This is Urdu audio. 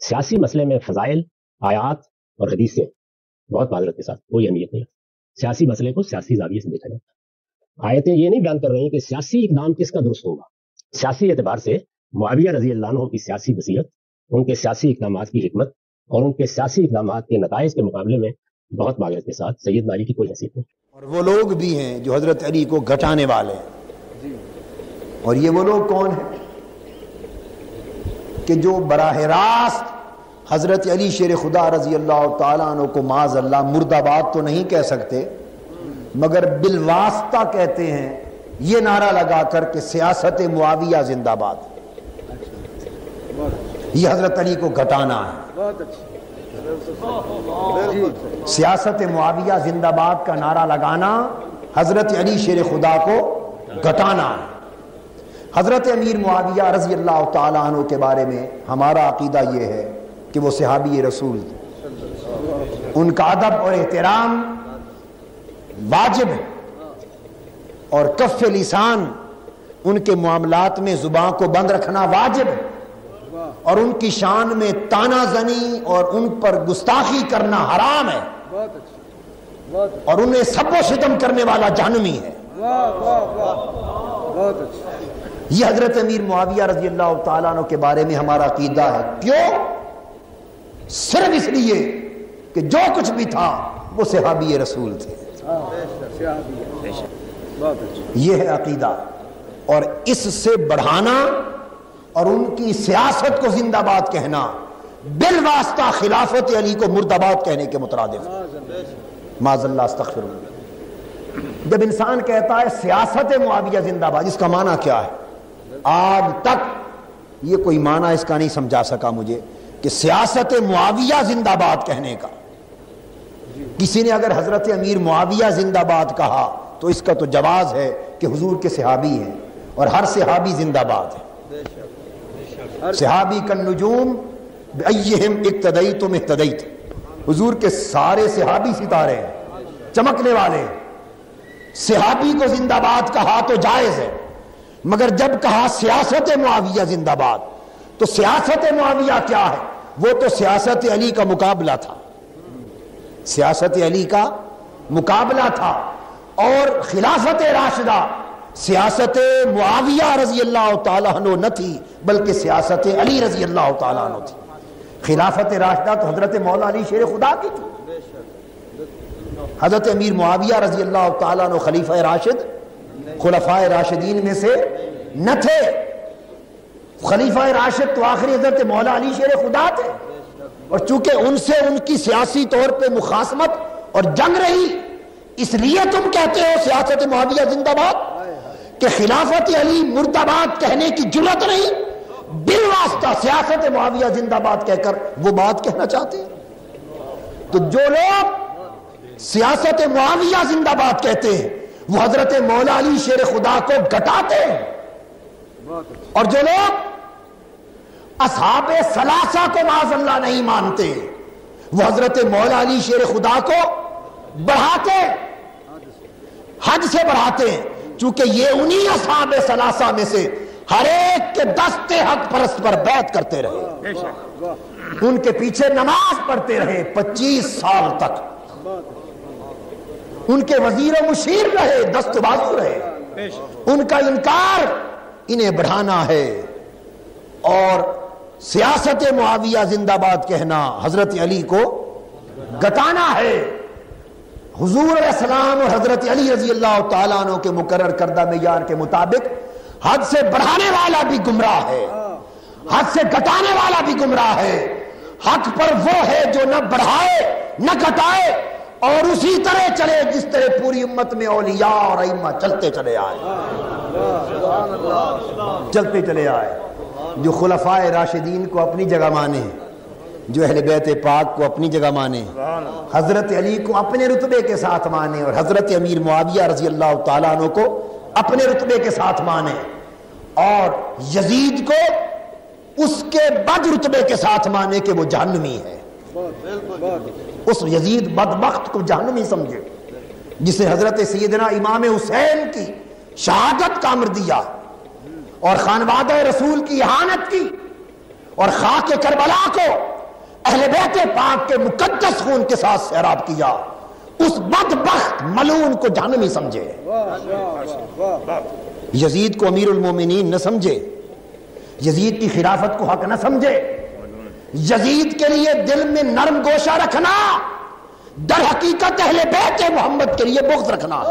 سیاسی مسئلے میں فضائل، آیات اور حدیثیں بہت معذرت کے ساتھ کوئی اہمیت نہیں ہے۔ سیاسی مسئلے کو سیاسی زاویے سے دیکھا جاتا ہے۔ آیتیں یہ نہیں بیان کر رہی ہیں کہ سیاسی اقدام کس کا درست ہوگا۔ سیاسی اعتبار سے معاویہ رضی اللہ عنہ کی سیاسی بصیرت، ان کے سیاسی اقدامات کی حکمت اور ان کے سیاسی اقدامات کے نتائج کے مقابلے میں بہت معذرت کے ساتھ سیدنا علی کی کوئی حیثیت نہیں۔ اور وہ لوگ بھی ہیں جو حضرت علی کو گھٹانے والے ہیں، اور یہ وہ لوگ کون ہیں کہ جو براہ راست حضرت علی شیر خدا رضی اللہ تعالیٰ عنہ کو معاذ اللہ مرد آباد تو نہیں کہہ سکتے، مگر بالواسطہ کہتے ہیں یہ نعرہ لگا کر کہ سیاست معاویہ زندہ باد، یہ حضرت علی کو گھٹانا ہے۔ سیاست معاویہ زندہ باد کا نعرہ لگانا حضرت علی شیر خدا کو گھٹانا ہے۔ حضرت امیر معاویہ رضی اللہ تعالیٰ عنہ کے بارے میں ہمارا عقیدہ یہ ہے کہ وہ صحابی رسول تھے، ان کا ادب اور احترام واجب ہے، اور کف لسان ان کے معاملات میں زبان کو بند رکھنا واجب ہے، اور ان کی شان میں تانا زنی اور ان پر گستاخی کرنا حرام ہے، اور انہیں سب و ستم کرنے والا جہنمی ہے۔ یہ حضرت امیر معاویہ رضی اللہ تعالیٰ عنہ کے بارے میں ہمارا عقیدہ ہے۔ کیوں؟ صرف اس لیے کہ جو کچھ بھی تھا وہ صحابی رسول تھے۔ یہ ہے عقیدہ، اور اس سے بڑھانا اور ان کی سیاست کو زندہ باد کہنا بالواسطہ خلافت علی کو مرد آباد کہنے کے مترادف ہے۔ معاذ اللہ، استغفر اللہ۔ جب انسان کہتا ہے سیاست معاویہ زندہ باد، اس کا معنی کیا ہے؟ آج تک یہ کوئی معنی اس کا نہیں سمجھا سکا مجھے کہ سیاست معاویہ زندہ باد کہنے کا۔ کسی نے اگر حضرت امیر معاویہ زندہ باد کہا تو اس کا تو جواز ہے کہ حضور کے صحابی ہیں، اور ہر صحابی زندہ باد ہے۔ صحابی کالنجوم بأیہم اقتدیتم اہتدیت، حضور کے سارے صحابی ستارے ہیں، چمکنے والے ہیں۔ صحابی کو زندہ باد کہا تو جائز ہے، مگر جب کہا سیاست معاویہ زندہ باد تو سیاست معاویہ کیا ہے؟ وہ تو سیاست علی کا مقابلہ تھا، سیاست علی کا مقابلہ تھا، اور خلافت راشدہ سیاست معاویہ رضی اللہ تعالیٰ عنہ نہ تھی بلکہ سیاست علی رضی اللہ تعالیٰ عنہ تھی۔ خلافت راشدہ تو حضرت مولا علی شیر خدا کی تھی، حضرت امیر معاویہ رضی اللہ تعالیٰ عنہ خلیفہ راشد خلفائے راشدین میں سے نہ تھے۔ خلیفہ راشد تو آخری حضرت مولا علی شیر خدا تھے، اور چونکہ ان سے ان کی سیاسی طور پہ مخاصمت اور جنگ رہی، اس لیے تم کہتے ہو سیاست معاویہ زندہ باد، کہ خلافت علی مرد آباد کہنے کی جرات نہیں، بالواسطہ سیاست معاویہ زندہ باد کہہ کر وہ بات کہنا چاہتے ہیں۔ تو جو لوگ سیاست معاویہ زندہ باد کہتے ہیں وہ حضرت مولا علی شیر خدا کو گھٹاتے ہیں، اور جو لوگ اصحاب ثلاثہ کو معاذ اللہ نہیں مانتے وہ حضرت مولا علی شیر خدا کو بڑھاتے ہیں، حد سے بڑھاتے ہیں، چونکہ یہ انہی اصحاب ثلاثہ میں سے ہر ایک کے دست حق پرست پر بیعت کرتے رہے، ان کے پیچھے نماز پڑھتے رہے 25 سال تک، ان کے وزیر و مشیر رہے، دست بازو رہے، ان کا انکار انہیں بڑھانا ہے، اور سیاست معاویہ زندہ باد کہنا حضرت علی کو گتانا ہے۔ حضور علیہ السلام اور حضرت علی رضی اللہ تعالیٰ عنہ کے مقرر کردہ معیار کے مطابق حد سے بڑھانے والا بھی گمراہ ہے، حد سے گھٹانے والا بھی گمراہ ہے۔ حق پر وہ ہے جو نہ بڑھائے نہ گھٹائے، اور اسی طرح چلے جس طرح پوری امت میں اولیاء اور ائمہ چلتے چلے آئے، چلتے چلے آئے۔ جو خلفائے راشدین کو اپنی جگہ مانے، جو اہل بیت پاک کو اپنی جگہ مانے، حضرت علی کو اپنے رتبے کے ساتھ مانے، اور حضرت امیر معاویہ رضی اللہ تعالیٰ عنہ کو اپنے رتبے کے ساتھ مانے، اور یزید کو اس کے بد رتبے کے ساتھ مانے کہ وہ جہنمی ہے، اس یزید بدبخت کو جہنمی سمجھے جسے حضرت سیدنا امام حسین کی شہادت کا امر دیا، اور خانوادہ رسول کی اہانت کی، اور خاک کربلا کو اہل بیت پاک کے مقدس خون کے ساتھ سیراب کیا، اس بدبخت ملعون کو جہنمی سمجھے، یزید کو امیر المومنین نہ سمجھے، یزید کی خلافت کو حق نہ سمجھے، یزید کے لیے دل میں نرم گوشہ رکھنا در حقیقت اہل بیت محمد کے لیے بغض رکھنا۔